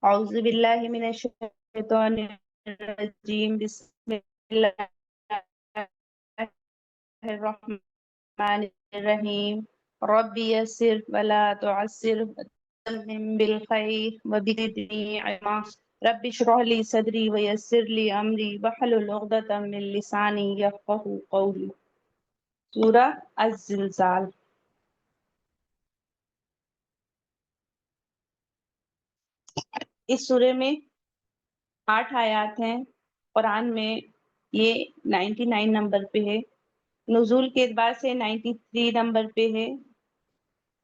اعوذ باللہ من الشیطان الرجیم، بسم اللہ الرحمن الرحیم، رب یسر ولا تعسر وتمم بالخیر وبدنی علما، رب اشرح لی صدری ویسر لی امری واحلل عقدۃ من لسانی یفقهوا قولی۔ سورہ الزلزال۔ اس سورے میں 8 آیات ہیں۔ قرآن میں یہ 99 نمبر پہ ہے، نزول کے اعتبار سے 93 نمبر پہ ہے،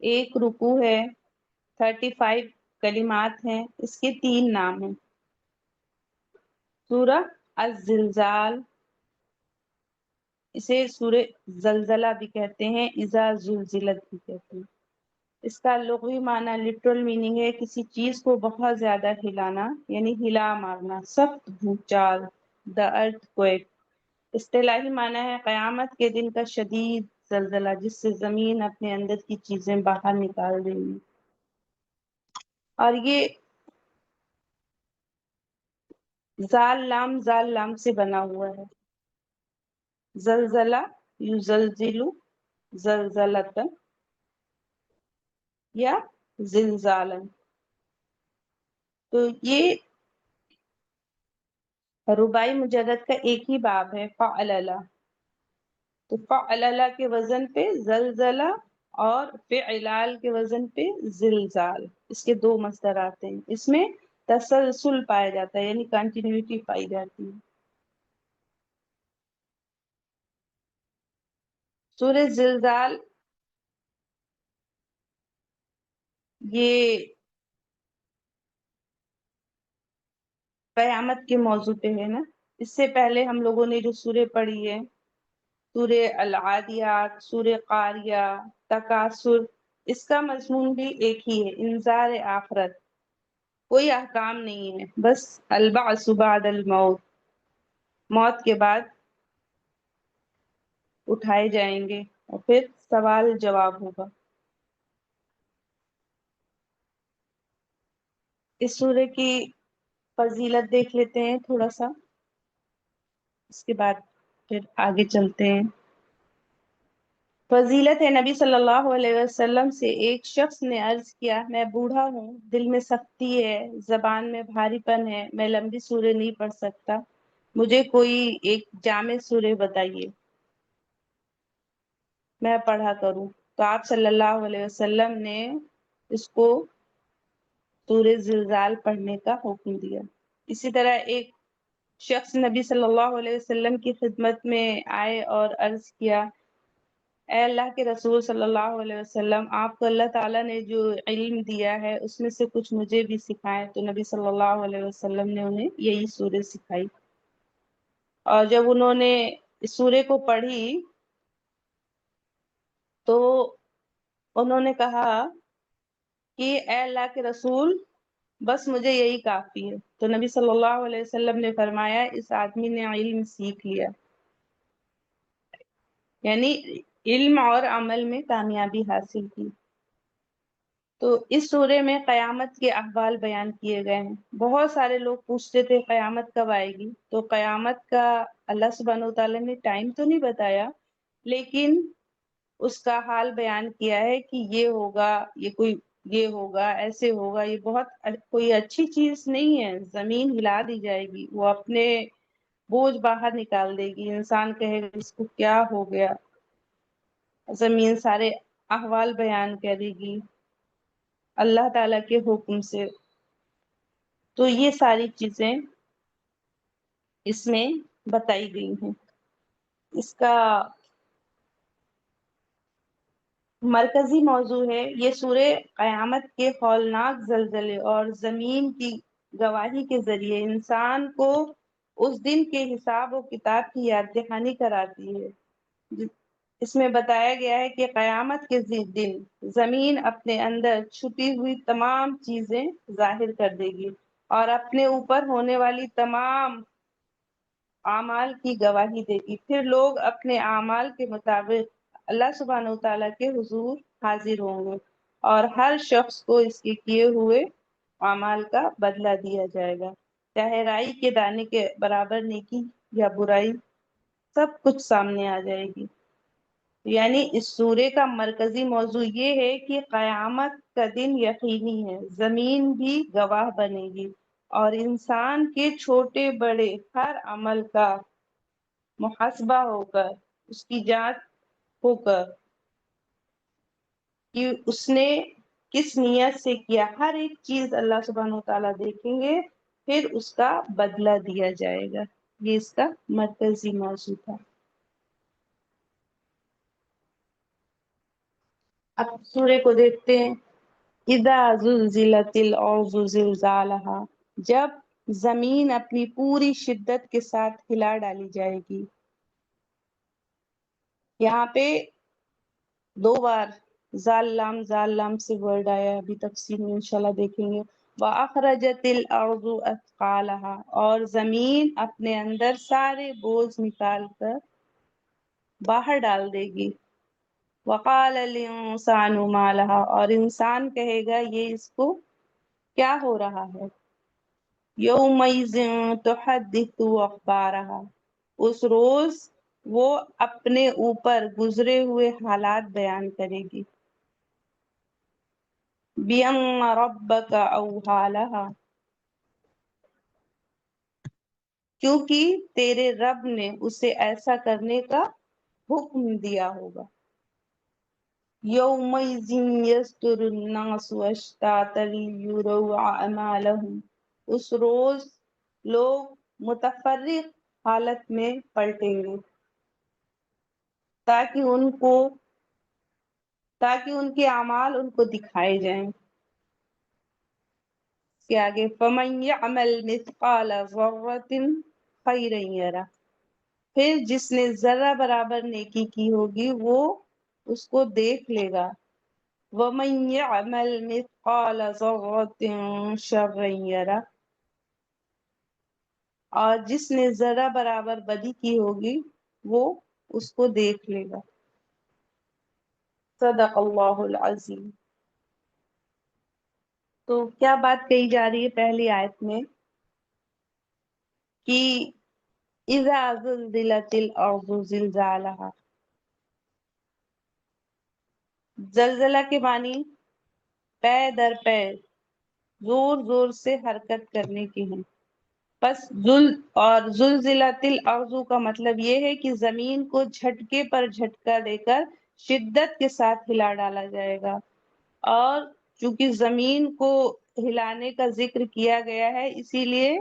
ایک رکوع ہے، 35 کلمات ہیں، اس کے 3 نام ہیں۔ سورہ الزلزال، اسے سورہ زلزلہ بھی کہتے ہیں، اذا زلزلت بھی کہتے ہیں۔ اس کا لغوی معنی، لٹرل میننگ ہے کسی چیز کو بہت زیادہ ہلانا، یعنی ہلا مارنا، سخت بھونچال، دا ارتھ کوئک۔ اصطلاحی معنی ہے قیامت کے دن کا شدید زلزلہ، جس سے زمین اپنے اندر کی چیزیں باہر نکال دیں گی۔ اور یہ زال لام سے بنا ہوا ہے۔ زلزلہ، یزلزلو، زلزلتن یا زلزالن۔ تو یہ رباعی مجرد کا ایک ہی باب ہے، فعللہ۔ تو فعللہ کے وزن پہ زلزلہ اور فعلال کے وزن پہ زلزال، اس کے 2 مصدر آتے ہیں۔ اس میں تسلسل پایا جاتا ہے، یعنی کنٹینیوٹی پائی جاتی ہے۔ سورہ زلزال یہ قیامت کے موضوع پہ ہے نا۔ اس سے پہلے ہم لوگوں نے جو سورہ پڑھی ہے، سورہ العادیات، سورہ قاریہ، تکاثر، اس کا مضمون بھی ایک ہی ہے، انذار آخرت۔ کوئی احکام نہیں ہے، بس البعث بعد الموت، موت کے بعد اٹھائے جائیں گے اور پھر سوال جواب ہوگا۔ اس سورہ کی فضیلت دیکھ لیتے ہیں تھوڑا سا، اس کے بعد پھر آگے چلتے ہیں۔ فضیلت ہے، نبی صلی اللہ علیہ وسلم سے ایک شخص نے عرض کیا، میں بوڑھا ہوں، دل میں سختی ہے، زبان میں بھاری پن ہے، میں لمبی سورہ نہیں پڑھ سکتا، مجھے کوئی ایک جامع سورہ بتائیے میں پڑھا کروں۔ تو آپ صلی اللہ علیہ وسلم نے اس کو سورہ زلزال پڑھنے کا حکم دیا۔ اسی طرح ایک شخص نبی صلی اللہ علیہ وسلم کی خدمت میں آئے اور عرض کیا، اے اللہ کے رسول صلی اللہ علیہ وسلم، آپ کو اللہ تعالیٰ نے جو علم دیا ہے اس میں سے کچھ مجھے بھی سکھائیں۔ تو نبی صلی اللہ علیہ وسلم نے انہیں یہی سورہ سکھائی۔ اور جب انہوں نے اس سورہ کو پڑھی تو انہوں نے کہا کہ اے اللہ کے رسول، بس مجھے یہی کافی ہے۔ تو نبی صلی اللہ علیہ وسلم نے فرمایا، اس آدمی نے علم سیکھ لیا، یعنی علم اور عمل میں کامیابی حاصل کی۔ تو اس سورے میں قیامت کے احوال بیان کیے گئے ہیں۔ بہت سارے لوگ پوچھتے تھے قیامت کب آئے گی، تو قیامت کا اللہ سبحانہ وتعالیٰ نے ٹائم تو نہیں بتایا، لیکن اس کا حال بیان کیا ہے کہ یہ ہوگا، یہ ہوگا، ایسے ہوگا۔ یہ بہت کوئی اچھی چیز نہیں ہے، زمین ہلا دی جائے گی، وہ اپنے بوجھ باہر نکال دے گی، انسان کہے گا اس کو کیا ہو گیا، زمین سارے احوال بیان کرے گی اللہ تعالیٰ کے حکم سے۔ تو یہ ساری چیزیں اس میں بتائی گئی ہیں۔ اس کا مرکزی موضوع ہے، یہ سورہ قیامت کے ہولناک زلزلے اور زمین کی گواہی کے ذریعے انسان کو اس دن کے حساب و کتاب کی یاد دہانی کراتی ہے۔ اس میں بتایا گیا ہے کہ قیامت کے دن زمین اپنے اندر چھپی ہوئی تمام چیزیں ظاہر کر دے گی اور اپنے اوپر ہونے والی تمام اعمال کی گواہی دے گی۔ پھر لوگ اپنے اعمال کے مطابق اللہ سبحانہ وتعالیٰ کے حضور حاضر ہوں گے اور ہر شخص کو اس کے کیے ہوئے اعمال کا بدلہ دیا جائے گا، چاہے رائی کے دانے کے برابر نیکی یا برائی، سب کچھ سامنے آ جائے گی۔ یعنی اس سورے کا مرکزی موضوع یہ ہے کہ قیامت کا دن یقینی ہے، زمین بھی گواہ بنے گی اور انسان کے چھوٹے بڑے ہر عمل کا محاسبہ ہو کر، اس کی جانچ ہو کر کہ اس نے کس نیت سے کیا، ہر ایک چیز اللہ سبحانہ وتعالیٰ دیکھیں گے، پھر اس کا بدلہ دیا جائے گا۔ یہ اس کا مرکزی موضوع تھا۔ اب سورے کو دیکھتے ہیں۔ اذا زلزلت الارض زلزالها، جب زمین اپنی پوری شدت کے ساتھ ہلا ڈالی جائے گی۔ یہاں پہ دو بار زال لام سے ورڈ آیا، ابھی تفصیل میں انشاءاللہ دیکھیں گے۔ وَأَخْرَجَتِ الْأَرْضُ أَثْقَالَهَا، اور زمین اپنے اندر سارے بوجھ نکال کر باہر ڈال دے گی۔ وَقَالَ الْإِنسَانُ مَا لَهَا، اور انسان کہے گا یہ اس کو کیا ہو رہا ہے۔ يَوْمَئِذٍ تُحَدِّثُ أَخْبَارَهَا، اس روز وہ اپنے اوپر گزرے ہوئے حالات بیان کرے گی۔ بِأَنَّ رَبَّكَ أَوْحَىٰ لَهَا، کیونکہ تیرے رب نے اسے ایسا کرنے کا حکم دیا ہوگا۔ يَوْمَئِذٍ يَصْدُرُ النَّاسُ أَشْتَاتًا لِيُرَوْا أَعْمَالَهُمْ، اس روز لوگ متفرق حالت میں پلٹیں گے تاکہ ان کے اعمال ان کو دکھائے جائیں۔ کہ آگے فَمَن يَعْمَلْ مِثْقَالَ ذَرَّةٍ خَيْرًا يَرَهُ، پھر جس نے ذرہ برابر نیکی کی ہوگی وہ اس کو دیکھ لے گا۔ وَمَن يَعْمَلْ مِثْقَالَ ذَرَّةٍ شَرًّا يَرَهُ، اور جس نے ذرہ برابر بدی کی ہوگی وہ اس کو دیکھ لے گا۔ صدق اللہ العظیم۔ تو کیا بات کہی جا رہی ہے پہلی آیت میں کہ اذا زلزلت الارض زلزالها، زلزلہ کے معنی پے در پے زور زور سے حرکت کرنے کی ہیں۔ پس زلزلت الارض کا مطلب یہ ہے کہ زمین کو جھٹکے پر جھٹکا دے کر شدت کے ساتھ ہلا ڈالا جائے گا، اور چونکہ زمین کو ہلانے کا ذکر کیا گیا ہے اسی لیے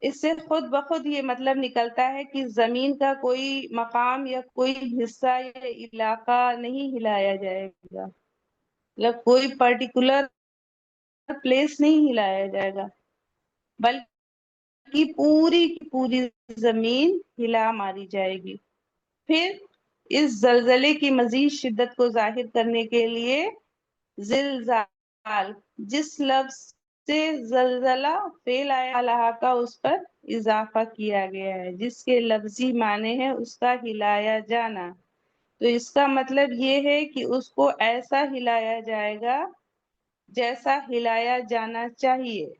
اس سے خود بخود یہ مطلب نکلتا ہے کہ زمین کا کوئی مقام یا کوئی حصہ یا علاقہ نہیں ہلایا جائے گا، مطلب کوئی پرٹیکولر پلیس نہیں ہلایا جائے گا، بلکہ پوری کی پوری زمین ہلا ماری جائے گی۔ پھر اس زلزلے کی مزید شدت کو ظاہر کرنے کے لیے زلزال جس لفظ سے زلزلہ فعل آیا کا اس پر اضافہ کیا گیا ہے، جس کے لفظی معنی ہے اس کا ہلایا جانا، تو اس کا مطلب یہ ہے کہ اس کو ایسا ہلایا جائے گا جیسا ہلایا جانا چاہیے،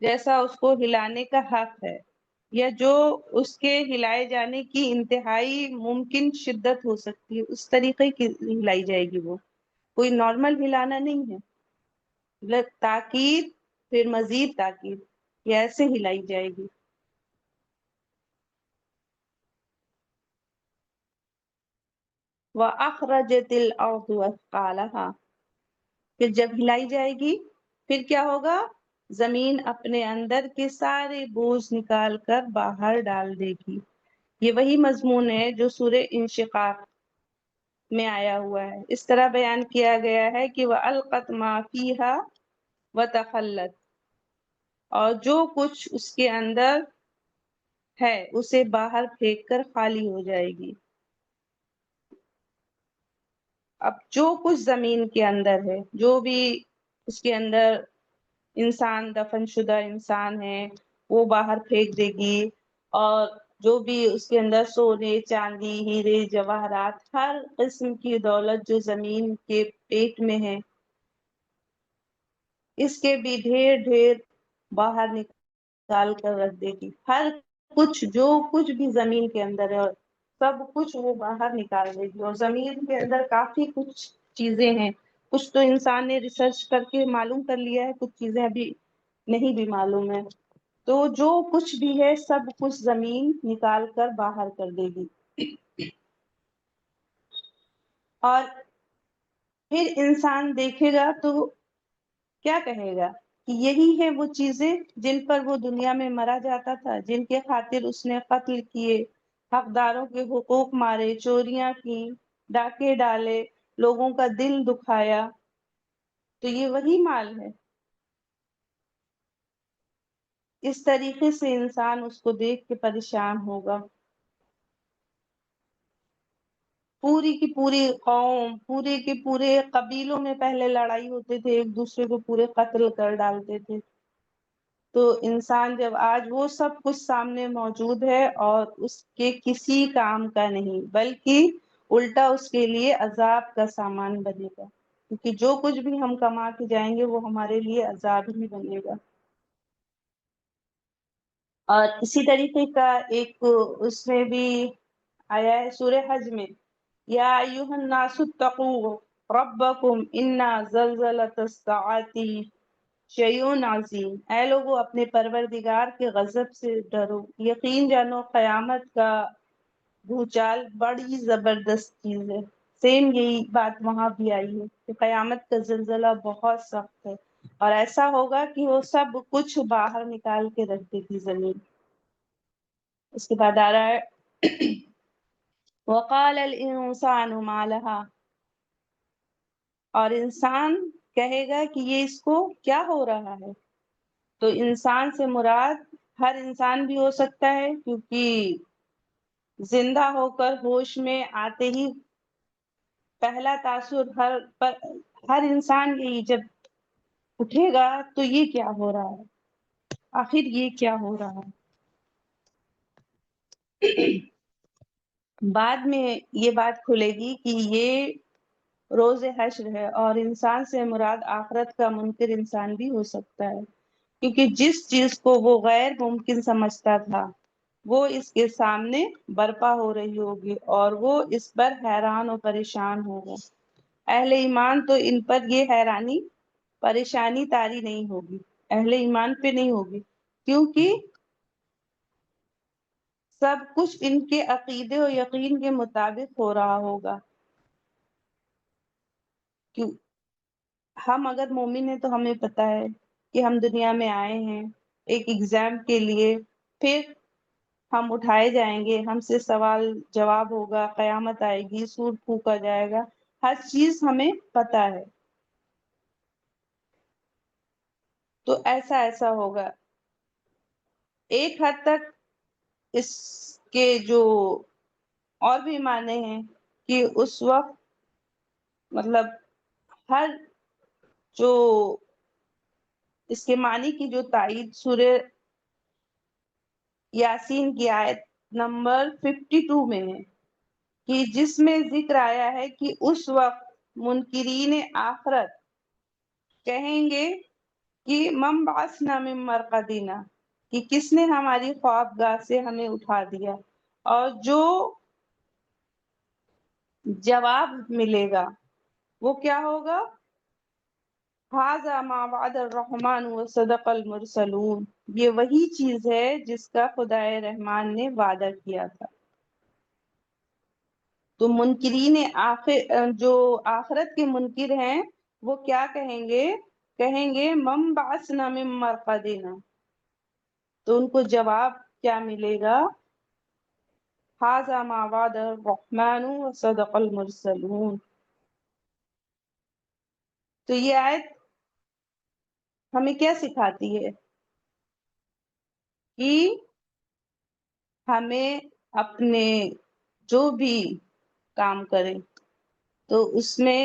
جیسا اس کو ہلانے کا حق ہے، یا جو اس کے ہلائے جانے کی انتہائی ممکن شدت ہو سکتی ہے اس طریقے کی ہلائی جائے گی، وہ کوئی نارمل ہلانا نہیں ہے، تاکید پھر مزید تاکید، یہ ایسے ہلائی جائے گی۔ وَأَخْرَجَتِ الْأَرْضُ أَثْقَالَهَا، پھر جب ہلائی جائے گی پھر کیا ہوگا، زمین اپنے اندر کے سارے بوجھ نکال کر باہر ڈال دے گی۔ یہ وہی مضمون ہے جو سورہ انشقاق میں آیا ہوا ہے، اس طرح بیان کیا گیا ہے کہ وَأَلْقَتْ مَا فِيهَا وَتَخَلَّتْ، اور جو کچھ اس کے اندر ہے اسے باہر پھینک کر خالی ہو جائے گی۔ اب جو کچھ زمین کے اندر ہے، جو بھی اس کے اندر انسان، دفن شدہ انسان ہے وہ باہر پھینک دے گی، اور جو بھی اس کے اندر سونے چاندی ہیرے جواہرات ہر قسم کی دولت جو زمین کے پیٹ میں ہے اس کے بھی ڈھیر ڈھیر باہر نکال کر رکھ دے گی. ہر کچھ جو کچھ بھی زمین کے اندر ہے سب کچھ وہ باہر نکال دے گی. اور زمین کے اندر کافی کچھ چیزیں ہیں. کچھ تو انسان نے ریسرچ کر کے معلوم کر لیا ہے, کچھ چیزیں ابھی نہیں بھی معلوم ہے. تو جو کچھ بھی ہے سب کچھ زمین نکال کر باہر کر دے گی. اور پھر انسان دیکھے گا تو کیا کہے گا کہ یہی ہے وہ چیزیں جن پر وہ دنیا میں مرا جاتا تھا, جن کے خاطر اس نے قتل کیے, حقداروں کے حقوق مارے, چوریاں کی, ڈاکے ڈالے, لوگوں کا دل دکھایا. تو یہ وہی مال ہے. اس طریقے سے انسان اس کو دیکھ کے پریشان ہوگا. پوری کی پوری قوم, پورے کے پورے قبیلوں میں پہلے لڑائی ہوتے تھے, ایک دوسرے کو پورے قتل کر ڈالتے تھے. تو انسان جب آج وہ سب کچھ سامنے موجود ہے اور اس کے کسی کام کا نہیں, بلکہ الٹا اس کے لیے عذاب کا سامان بنے گا, کیونکہ جو کچھ بھی ہم کما کے جائیں گے وہ ہمارے لیے عذاب ہی بنے گا. اور اسی طریقے کا ایک اس میں بھی آیا ہے سورہ حج میں, یا ایھا الناس اتقوا ربکم ان زلزلۃ الساعۃ شیء عظیم. اے لوگو اپنے پروردگار کے غضب سے ڈرو, یقین جانو قیامت کا بھوچال بڑی زبردست چیز ہے. سیم یہی بات وہاں بھی آئی ہے کہ قیامت کا زلزلہ بہت سخت ہے, اور ایسا ہوگا کہ وہ سب کچھ باہر نکال کے رکھ دے گی زمین. اس کے بعد آ رہا ہے وقال الانسان ما لها, اور انسان کہے گا کہ یہ اس کو کیا ہو رہا ہے. تو انسان سے مراد ہر انسان بھی ہو سکتا ہے, کیونکہ زندہ ہو کر ہوش میں آتے ہی پہلا تاثر ہر انسان یہی جب اٹھے گا تو یہ کیا ہو رہا ہے, آخر یہ کیا ہو رہا ہے. بعد میں یہ بات کھلے گی کہ یہ روز حشر ہے, اور انسان سے مراد آخرت کا منکر انسان بھی ہو سکتا ہے, کیونکہ جس چیز کو وہ غیر ممکن سمجھتا تھا وہ اس کے سامنے برپا ہو رہی ہوگی, اور وہ اس پر حیران و پریشان ہوگا. اہل ایمان تو ان پر یہ حیرانی پریشانی طاری نہیں ہوگی, اہل ایمان پہ نہیں ہوگی, کیونکہ سب کچھ ان کے عقیدے و یقین کے مطابق ہو رہا ہوگا. کیوں ہم اگر مومن ہیں تو ہمیں پتا ہے کہ ہم دنیا میں آئے ہیں ایک ایگزام کے لیے, پھر ہم اٹھائے جائیں گے, ہم سے سوال جواب ہوگا, قیامت آئے گی, سور پھونکا جائے گا, ہر چیز ہمیں پتا ہے. تو ایسا ہوگا. ایک حد تک اس کے جو اور بھی معنی ہیں کہ اس وقت مطلب ہر جو اس کے معنی کی جو تائید سورہ یاسین کی آیت نمبر 52 میں ہے, کہ جس میں ذکر آیا ہے کہ اس وقت منکرین آخرت کہیں گے کہ من بعثنا من مرقدنا, کہ کس نے ہماری خوابگاہ سے ہمیں اٹھا دیا. اور جو جواب ملے گا وہ کیا ہوگا, ھذا ما وعد الرحمن وصدق المرسلون, یہ وہی چیز ہے جس کا خدائے رحمان نے وعدہ کیا تھا. تو منکرین جو آخرت کے منکر ہیں وہ کیا کہیں گے من بعثنا من مرقدنا, تو ان کو جواب کیا ملے گا, ھذا ما وعد الرحمن وصدق المرسلون. تو یہ آیت ہمیں کیا سکھاتی ہے کہ ہمیں اپنے جو بھی کام کریں تو اس میں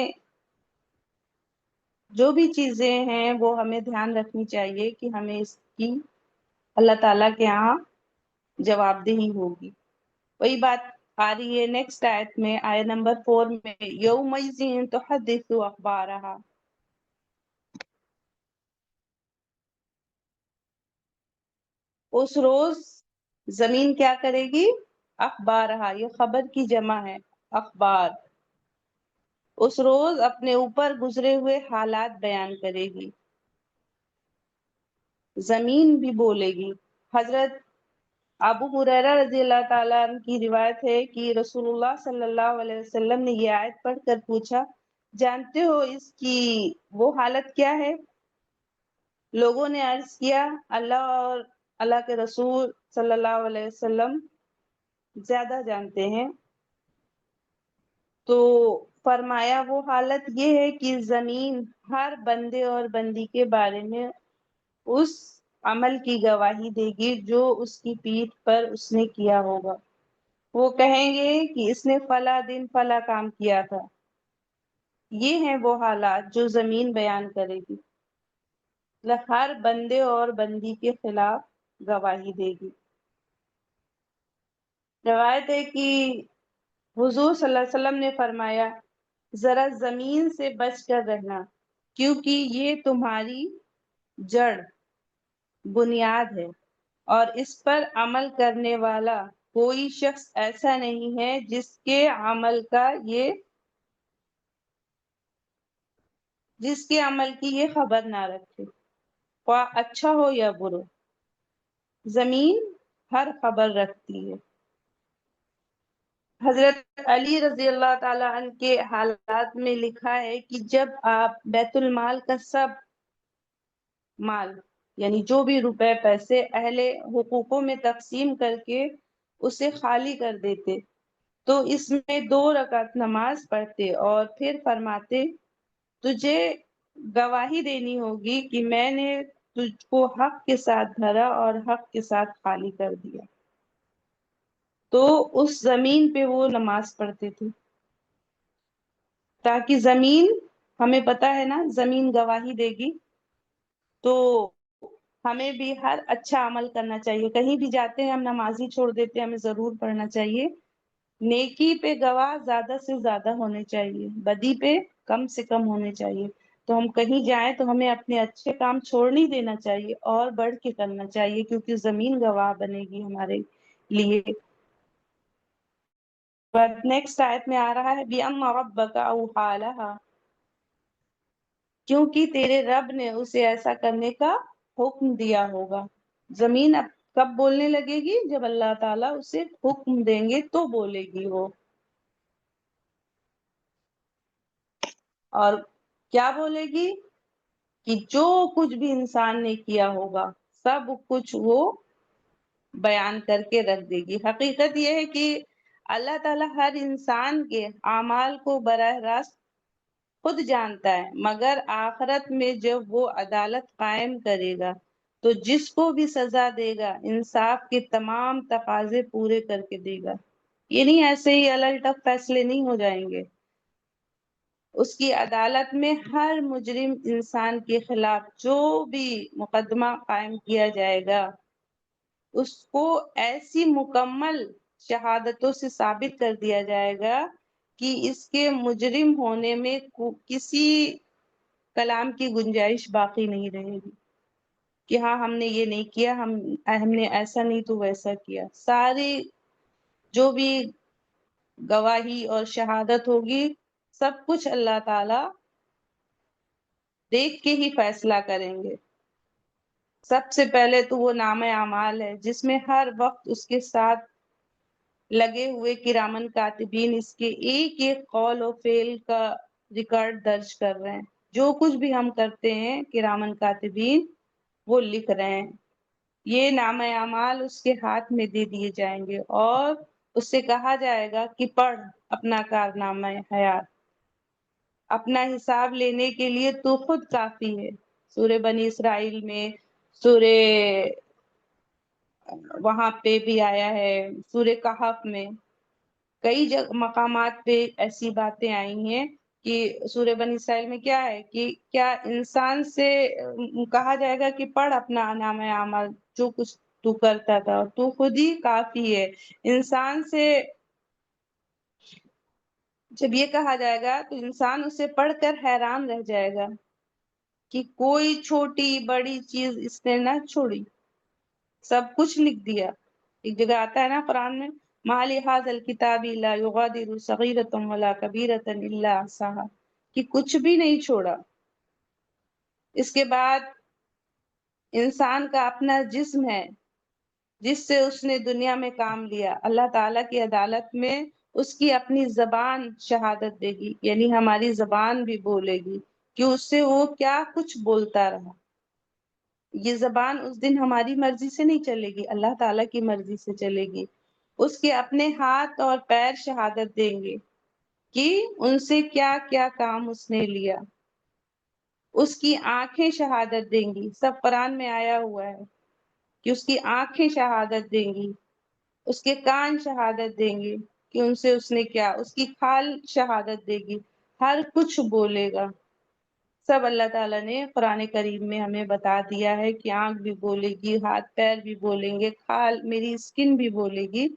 جو بھی چیزیں ہیں وہ ہمیں دھیان رکھنی چاہیے کہ ہمیں اس کی اللہ تعالیٰ کے یہاں جواب دہی ہوگی. وہی بات آ رہی ہے نیکسٹ آیت میں, آیت نمبر 4 میں, یومئذ تحدث اخبارہا, اس روز زمین کیا کرے گی؟ اخبارہا، یہ خبر کی جمع ہے، اخبار. اس روز اپنے اوپر گزرے ہوئے حالات بیان کرے گی. زمین بھی بولے گی. حضرت ابو ہریرہ رضی اللہ تعالیٰ عنہ کی روایت ہے کہ رسول اللہ صلی اللہ علیہ وسلم نے یہ آیت پڑھ کر پوچھا، جانتے ہو اس کی وہ حالت کیا ہے؟ لوگوں نے عرض کیا، اللہ اور اللہ کے رسول صلی اللہ علیہ وسلم زیادہ جانتے ہیں. تو فرمایا وہ حالت یہ ہے کہ زمین ہر بندے اور بندی کے بارے میں اس عمل کی گواہی دے گی جو اس کی پیٹھ پر اس نے کیا ہوگا. وہ کہیں گے کہ اس نے فلاں دن فلاں کام کیا تھا. یہ ہیں وہ حالات جو زمین بیان کرے گی. ہر بندے اور بندی کے خلاف گواہی دے گی. روایت ہے کہ حضور صلی اللہ علیہ وسلم نے فرمایا، ذرا زمین سے بچ کر رہنا، کیونکہ یہ تمہاری جڑ بنیاد ہے اور اس پر عمل کرنے والا کوئی شخص ایسا نہیں ہے جس کے عمل کی یہ خبر نہ رکھے، خواہ اچھا ہو یا برا. زمین ہر خبر رکھتی ہے. حضرت علی رضی اللہ تعالی عنہ کے حالات میں لکھا ہے کہ جب آپ بیت المال کا سب مال، یعنی جو بھی روپے پیسے اہل حقوقوں میں تقسیم کر کے اسے خالی کر دیتے تو اس میں 2 رکعت نماز پڑھتے اور پھر فرماتے، تجھے گواہی دینی ہوگی کہ میں نے تجھ کو حق کے ساتھ بھرا اور حق کے ساتھ خالی کر دیا. تو اس زمین پہ وہ نماز پڑھتے تھے تاکہ زمین، ہمیں پتا ہے نا زمین گواہی دے گی، تو ہمیں بھی ہر اچھا عمل کرنا چاہیے. کہیں بھی جاتے ہیں ہم نماز ہی چھوڑ دیتے ہیں، ہمیں ضرور پڑھنا چاہیے. نیکی پہ گواہ زیادہ سے زیادہ ہونے چاہیے، بدی پہ کم سے کم ہونے چاہیے. تو ہم کہیں جائیں تو ہمیں اپنے اچھے کام چھوڑ نہیں دینا چاہیے اور بڑھ کے کرنا چاہیے، کیونکہ زمین گواہ بنے گی ہمارے لیے. نیکسٹ آیت میں آ رہا ہے بِأَنَّ رَبَّكَ أَوْحَىٰ لَهَا، کیونکہ تیرے رب نے اسے ایسا کرنے کا حکم دیا ہوگا. زمین اب کب بولنے لگے گی؟ جب اللہ تعالیٰ اسے حکم دیں گے تو بولے گی وہ. اور کیا بولے گی؟ کہ جو کچھ بھی انسان نے کیا ہوگا سب کچھ وہ بیان کر کے رکھ دے گی. حقیقت یہ ہے کہ اللہ تعالیٰ ہر انسان کے اعمال کو براہ راست خود جانتا ہے، مگر آخرت میں جب وہ عدالت قائم کرے گا تو جس کو بھی سزا دے گا انصاف کے تمام تقاضے پورے کر کے دے گا. یہ نہیں ایسے ہی الٹک فیصلے نہیں ہو جائیں گے. اس کی عدالت میں ہر مجرم انسان کے خلاف جو بھی مقدمہ قائم کیا جائے گا اس کو ایسی مکمل شہادتوں سے ثابت کر دیا جائے گا کہ اس کے مجرم ہونے میں کسی کلام کی گنجائش باقی نہیں رہے گی کہ ہاں ہم نے یہ نہیں کیا، ہم نے ایسا نہیں تو ویسا کیا. ساری جو بھی گواہی اور شہادت ہوگی سب کچھ اللہ تعالی دیکھ کے ہی فیصلہ کریں گے. سب سے پہلے تو وہ نامہ اعمال ہے جس میں ہر وقت اس کے ساتھ لگے ہوئے کرامن کاتبین اس کے ایک ایک قول و فعل کا ریکارڈ درج کر رہے ہیں. جو کچھ بھی ہم کرتے ہیں کرامن کاتبین وہ لکھ رہے ہیں. یہ نامہ اعمال اس کے ہاتھ میں دے دیے جائیں گے اور اس سے کہا جائے گا کہ پڑھ اپنا کارنامہ حیات، اپنا حساب لینے کے لیے تو خود کافی ہے. سورہ بنی اسرائیل میں، سورہ وہاں پہ بھی آیا ہے، سورہ کہف میں کئی مقامات پہ ایسی باتیں آئی ہیں کہ سورہ بنی اسرائیل میں کیا ہے کہ کیا انسان سے کہا جائے گا کہ پڑھ اپنا نامہ اعمال، جو کچھ تو کرتا تھا تو خود ہی کافی ہے. انسان سے جب یہ کہا جائے گا تو انسان اسے پڑھ کر حیران رہ جائے گا کہ کوئی چھوٹی بڑی چیز اس نے نہ چھوڑی. سب کچھ لکھ دیا. ایک جگہ آتا ہے نا قرآن میں ما لهذا الكتاب لا يغادر صغيرة ولا كبيرة الا احصاها، کہ کچھ بھی نہیں چھوڑا. اس کے بعد انسان کا اپنا جسم ہے جس سے اس نے دنیا میں کام لیا. اللہ تعالیٰ کی عدالت میں اس کی اپنی زبان شہادت دے گی، یعنی ہماری زبان بھی بولے گی کہ اس سے وہ کیا کچھ بولتا رہا. یہ زبان اس دن ہماری مرضی سے نہیں چلے گی، اللہ تعالیٰ کی مرضی سے چلے گی. اس کے اپنے ہاتھ اور پیر شہادت دیں گے کہ ان سے کیا کیا کام اس نے لیا. اس کی آنکھیں شہادت دیں گی، سب قرآن میں آیا ہوا ہے کہ اس کی آنکھیں شہادت دیں گی. اس کے کان شہادت دیں گے کہ ان سے اس نے کیا. اس کی کھال شہادت دے گی، ہر کچھ بولے گا. سب اللہ تعالیٰ نے قرآن کریم میں ہمیں بتا دیا ہے کہ آنکھ بھی بولے گی، ہاتھ پیر بھی بولیں گے، کھال میری اسکن بھی بولے گی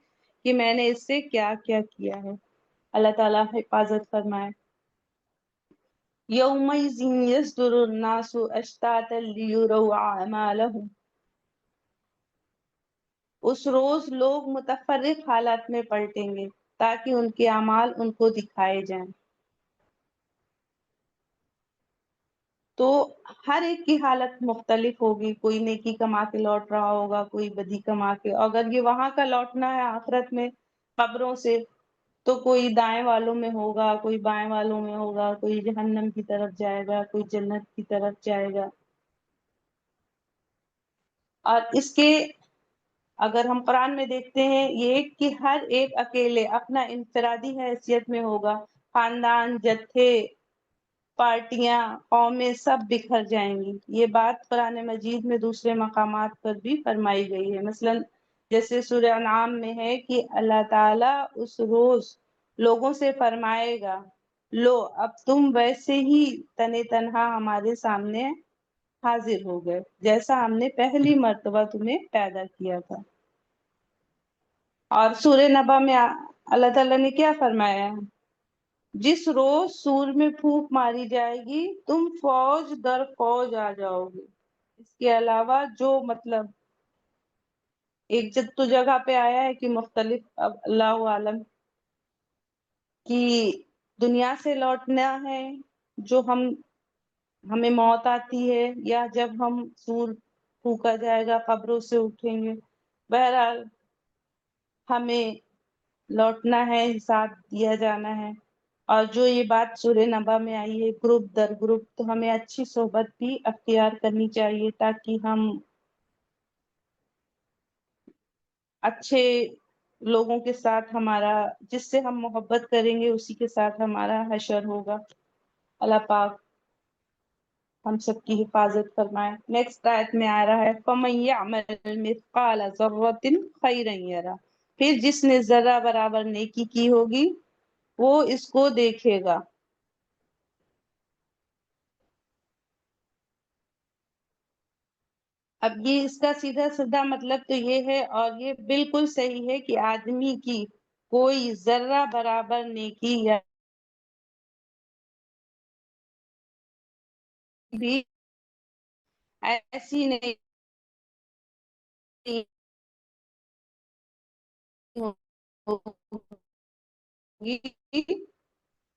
کہ میں نے اس سے کیا کیا کیا ہے. اللہ تعالیٰ حفاظت فرمائے. یومئذ یصدر الناس اشتاتا لیروا اعمالهم، اس روز لوگ متفرق حالات میں پلٹیں گے تاکہ ان کے اعمال ان کو دکھائے جائیں. تو ہر ایک کی حالت مختلف ہوگی. کوئی نیکی کما کے لوٹ رہا ہوگا، کوئی بدی کما کے. اگر یہ وہاں کا لوٹنا ہے آخرت میں قبروں سے، تو کوئی دائیں والوں میں ہوگا، کوئی بائیں والوں میں ہوگا، کوئی جہنم کی طرف جائے گا، کوئی جنت کی طرف جائے گا. اور اس کے اگر ہم قرآن میں دیکھتے ہیں یہ کہ ہر ایک اکیلے اپنا انفرادی حیثیت میں ہوگا. خاندان، جتھے، پارٹیاں، قومیں سب بکھر جائیں گی. یہ بات قرآن مجید میں دوسرے مقامات پر بھی فرمائی گئی ہے. مثلا جیسے سورہ انعام میں ہے کہ اللہ تعالیٰ اس روز لوگوں سے فرمائے گا لو اب تم ویسے ہی تنے تنہا ہمارے سامنے حاضر ہو گئے جیسا ہم نے پہلی مرتبہ تمہیں پیدا کیا تھا. اور سورہ نبا میں اللہ تعالیٰ نے کیا فرمایا ہے؟ جس روز سور میں پھونک ماری جائے گی تم فوج در فوج آ جاؤ گے. اس کے علاوہ جو مطلب ایک تو جگہ پہ آیا ہے کہ مختلف، اب اللہ عالم، کہ دنیا سے لوٹنا ہے جو ہمیں موت آتی ہے، یا جب ہم سور پھونکا جائے گا قبروں سے اٹھیں گے. بہرحال ہمیں لوٹنا ہے، حساب دیا جانا ہے. اور جو یہ بات سورہ نبا میں آئی ہے گروپ در گروپ، تو ہمیں اچھی صحبت بھی اختیار کرنی چاہیے تاکہ ہم اچھے لوگوں کے ساتھ، ہمارا جس سے ہم محبت کریں گے اسی کے ساتھ ہمارا حشر ہوگا. اللہ پاک ہم سب کی حفاظت فرمائے. نیکسٹ آیت میں آ رہا ہے فَمَن يَعْمَلْ مِثْقَالَ ذَرَّةٍ خَيْرًا يَرَهُ، پھر جس نے ذرہ برابر نیکی کی ہوگی وہ اس کو دیکھے گا. اب یہ اس کا سیدھا سیدھا مطلب تو یہ ہے، اور یہ بالکل صحیح ہے، کہ آدمی کی کوئی ذرہ برابر نیکی یا بھی ایسی نہیں ہوگی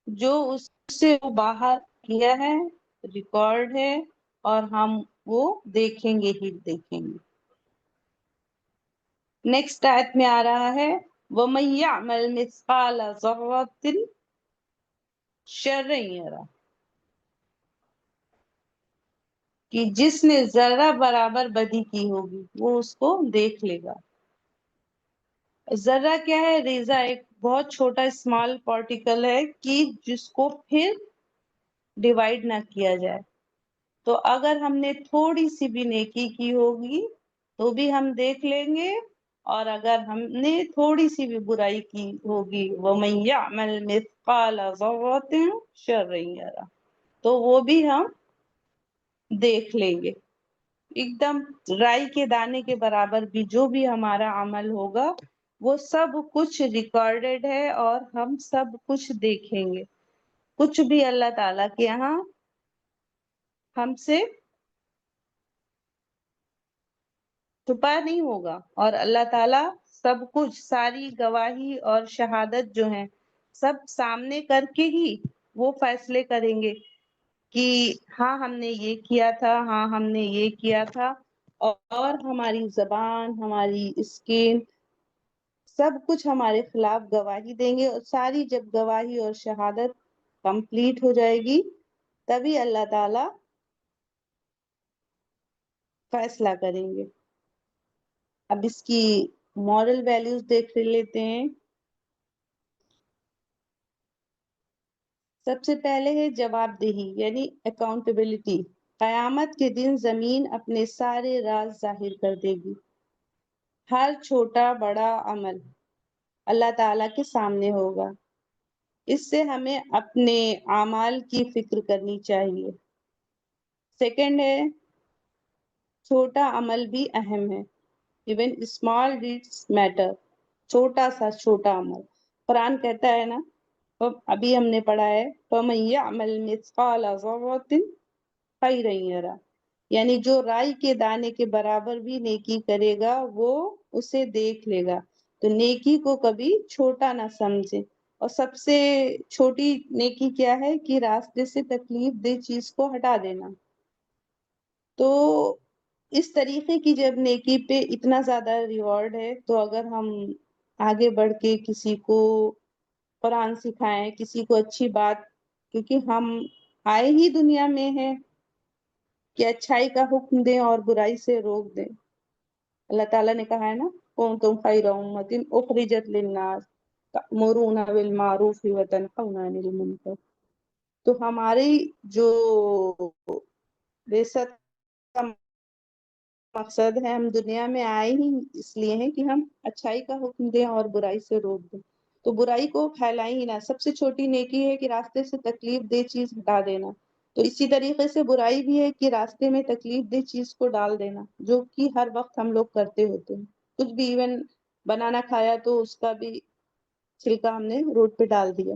جو اس سے وہ باہر کیا ہے، ریکارڈ ہے، اور ہم وہ دیکھیں گے ہی دیکھیں گے. نیکسٹ آیت میں آ رہا ہے وَمَن يَعْمَلْ مِثْقَالَ ذَرَّةٍ شَرًّا يَرَهُ، کہ جس نے ذرہ برابر بدی کی ہوگی وہ اس کو دیکھ لے گا. ذرہ کیا ہے؟ ریزہ ایک بہت چھوٹا اسمال پارٹیکل ہے کہ جس کو پھر ڈیوائڈ نہ کیا جائے. تو اگر ہم نے تھوڑی سی بھی نیکی کی ہوگی تو بھی ہم دیکھ لیں گے، اور اگر ہم نے تھوڑی سی بھی برائی کی ہوگی وَمَن يَعْمَلْ مِثْقَالَ ذَرَّةٍ شَرًّا يَرَهُ، تو وہ بھی ہم دیکھ لیں گے. ایک دم رائی کے دانے کے برابر بھی جو بھی ہمارا عمل ہوگا وہ سب کچھ ریکارڈڈ ہے، اور ہم سب کچھ دیکھیں گے. کچھ بھی اللہ تعالیٰ کے یہاں ہم سے چھپا نہیں ہوگا، اور اللہ تعالیٰ سب کچھ، ساری گواہی اور شہادت جو ہیں سب سامنے کر کے ہی وہ فیصلے کریں گے کہ ہاں ہم نے یہ کیا تھا، ہاں ہم نے یہ کیا تھا، اور ہماری زبان، ہماری اسکین، سب کچھ ہمارے خلاف گواہی دیں گے۔ اور ساری جب گواہی اور شہادت کمپلیٹ ہو جائے گی تبھی اللہ تعالیٰ فیصلہ کریں گے۔ اب اس کی مورل ویلیوز دیکھ لیتے ہیں۔ سب سے پہلے ہے جواب دہی، یعنی اکاؤنٹیبلٹی۔ قیامت کے دن زمین اپنے سارے راز ظاہر کر دے گی۔ ہر چھوٹا بڑا عمل اللہ تعالیٰ کے سامنے ہوگا۔ اس سے ہمیں اپنے اعمال کی فکر کرنی چاہیے۔ سیکنڈ ہے چھوٹا عمل بھی اہم ہے۔ Even small deeds matter. چھوٹا سا چھوٹا عمل، قرآن کہتا ہے نا، ابھی ہم نے پڑھا ہے فَمَن يَعْمَلْ مِثْقَالَ ذَرَّةٍ خَيْرًا يَرَهُ، یعنی جو رائی کے دانے کے برابر بھی نیکی کرے گا وہ اسے دیکھ لے گا۔ تو نیکی کو کبھی چھوٹا نہ سمجھے۔ اور سب سے چھوٹی نیکی کیا ہے کہ راستے سے تکلیف دہ چیز کو ہٹا دینا۔ تو اس طریقے کی جب نیکی پہ اتنا زیادہ ریوارڈ ہے تو اگر ہم آگے بڑھ کے کسی کو قرآن سکھائیں، کسی کو اچھی بات، کیونکہ ہم آئے ہی دنیا میں ہیں کہ اچھائی کا حکم دیں اور برائی سے روک دیں۔ اللہ تعالیٰ نے کہا ہے نا کنتم خیر امۃ اخرجت للناس تأمرون بالمعروف وتنہون عن المنکر۔ تو ہماری جو بعثت کا مقصد ہے، ہم دنیا میں آئے ہی اس لیے ہیں کہ ہم اچھائی کا حکم دیں اور برائی سے روک دیں، تو برائی کو پھیلائیں ہی نہ۔ سب سے چھوٹی نیکی ہے کہ راستے سے تکلیف دہ چیز ہٹا دینا۔ تو اسی طریقے سے برائی بھی ہے کہ راستے میں تکلیف دہ چیز کو ڈال دینا، جو کہ ہر وقت ہم لوگ کرتے ہوتے ہیں۔ کچھ بھی ایون بنانا کھایا تو اس کا بھی چھلکا ہم نے روڈ پہ ڈال دیا۔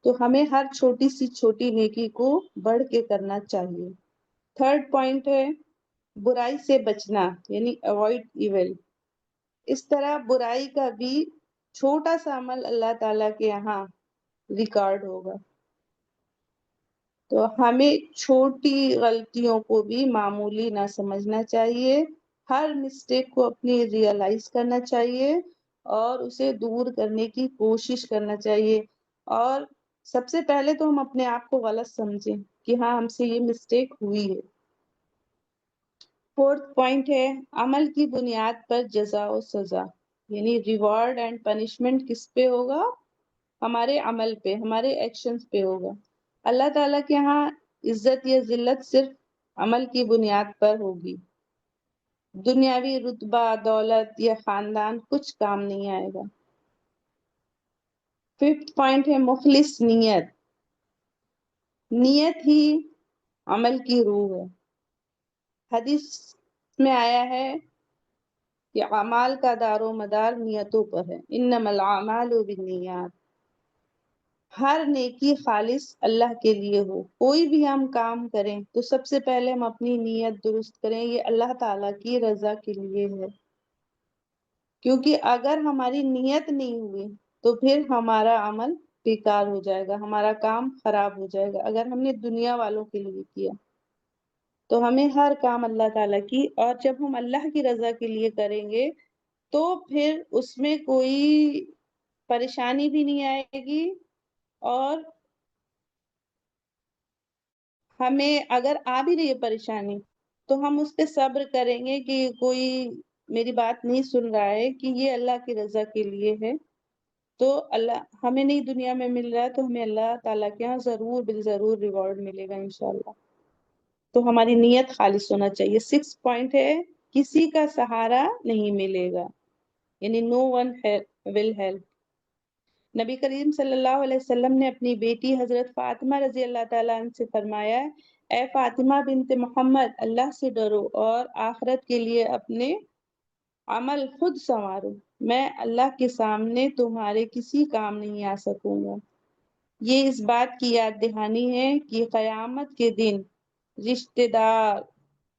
تو ہمیں ہر چھوٹی سی چھوٹی نیکی کو بڑھ کے کرنا چاہیے۔ تھرڈ پوائنٹ ہے برائی سے بچنا، یعنی اوائڈ ایول۔ اس طرح برائی کا بھی چھوٹا سا عمل اللہ تعالیٰ کے یہاں ریکارڈ ہوگا۔ تو ہمیں چھوٹی غلطیوں کو بھی معمولی نہ سمجھنا چاہیے، ہر مسٹیک کو اپنی ریئلائز کرنا چاہیے اور اسے دور کرنے کی کوشش کرنا چاہیے۔ اور سب سے پہلے تو ہم اپنے آپ کو غلط سمجھیں کہ ہاں ہم سے یہ مسٹیک ہوئی ہے۔ فورتھ پوائنٹ ہے عمل کی بنیاد پر جزا و سزا، یعنی ریوارڈ اینڈ پنشمنٹ کس پہ ہوگا؟ ہمارے عمل پہ، ہمارے ایکشنز پہ ہوگا۔ اللہ تعالیٰ کے ہاں عزت یا ذلت صرف عمل کی بنیاد پر ہوگی۔ دنیاوی رتبہ، دولت یا خاندان کچھ کام نہیں آئے گا۔ ففتھ پوائنٹ ہے مخلص نیت۔ نیت ہی عمل کی روح ہے۔ حدیث میں آیا ہے کہ اعمال کا دار و مدار نیتوں پر ہے، انما الاعمال بالنیات۔ ہر نیکی خالص اللہ کے لیے ہو، کوئی بھی ہم کام کریں تو سب سے پہلے ہم اپنی نیت درست کریں، یہ اللہ تعالیٰ کی رضا کے لیے ہے۔ کیونکہ اگر ہماری نیت نہیں ہوئی تو پھر ہمارا عمل بیکار ہو جائے گا، ہمارا کام خراب ہو جائے گا۔ اگر ہم نے دنیا والوں کے لیے کیا تو ہمیں ہر کام اللہ تعالیٰ کی، اور جب ہم اللہ کی رضا کے لیے کریں گے تو پھر اس میں کوئی پریشانی بھی نہیں آئے گی، اور ہمیں اگر آ بھی رہی ہے پریشانی تو ہم اس پہ صبر کریں گے کہ کوئی میری بات نہیں سن رہا ہے، کہ یہ اللہ کی رضا کے لیے ہے، تو اللہ ہمیں نہیں دنیا میں مل رہا ہے تو ہمیں اللہ تعالیٰ کے یہاں ضرور بالضرور ریوارڈ ملے گا انشاءاللہ۔ تو ہماری نیت خالص ہونا چاہیے۔ 6 پوائنٹ ہے کسی کا سہارا نہیں ملے گا، یعنی no one will help۔ نبی کریم صلی اللہ علیہ وسلم نے اپنی بیٹی حضرت فاطمہ رضی اللہ تعالیٰ عنہ سے فرمایا، اے فاطمہ بنت محمد، اللہ سے ڈرو اور آخرت کے لیے اپنے عمل خود سنوارو، میں اللہ کے سامنے تمہارے کسی کام نہیں آ سکوں گا۔ یہ اس بات کی یاد دہانی ہے کہ قیامت کے دن رشتہ دار،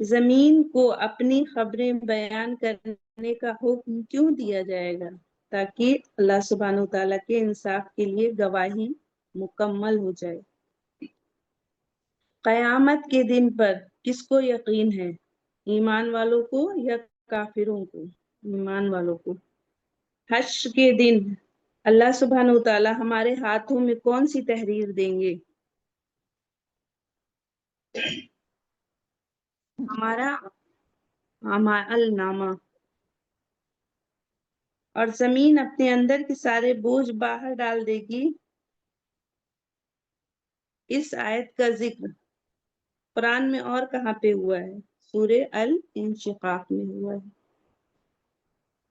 زمین کو اپنی خبریں بیان کرنے کا حکم کیوں دیا جائے گا؟ تاکہ اللہ سبحانہ وتعالیٰ کے انصاف کے لیے گواہی مکمل ہو جائے۔ قیامت کے دن پر کس کو یقین ہے؟ ایمان والوں کو یا کافروں کو؟ ایمان والوں کو۔ حشر کے دن اللہ سبحانہ وتعالیٰ ہمارے ہاتھوں میں کون سی تحریر دیں گے؟ ہمارا اعمال نامہ۔ اور زمین اپنے اندر کے سارے بوجھ باہر ڈال دے گی۔ اس آیت کا ذکر قرآن میں اور کہاں پہ ہوا ہے؟ سورہ الانشقاق میں ہوا ہے۔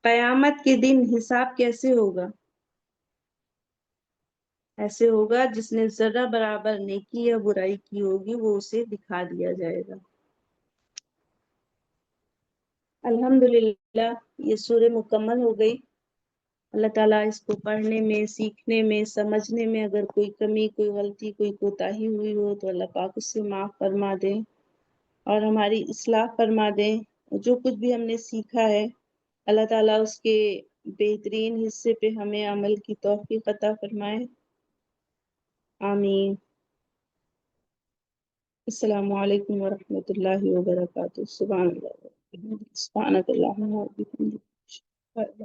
قیامت کے دن حساب کیسے ہوگا؟ ایسے ہوگا جس نے ذرہ برابر نیکی یا برائی کی ہوگی وہ اسے دکھا دیا جائے گا۔ الحمدللہ یہ سورہ مکمل ہو گئی۔ اللہ تعالیٰ اس کو پڑھنے میں، سیکھنے میں، سمجھنے میں اگر کوئی کمی، کوئی غلطی، کوئی کوتاہی ہوئی ہو تو اللہ پاک اس سے معاف فرما دیں اور ہماری اصلاح فرما دیں۔ جو کچھ بھی ہم نے سیکھا ہے اللہ تعالیٰ اس کے بہترین حصے پہ ہمیں عمل کی توفیق عطا فرمائے۔ آمین۔ السلام علیکم ورحمۃ اللہ وبرکاتہ۔ سبحان اللہ، سبحانک اللہم و بحمدک۔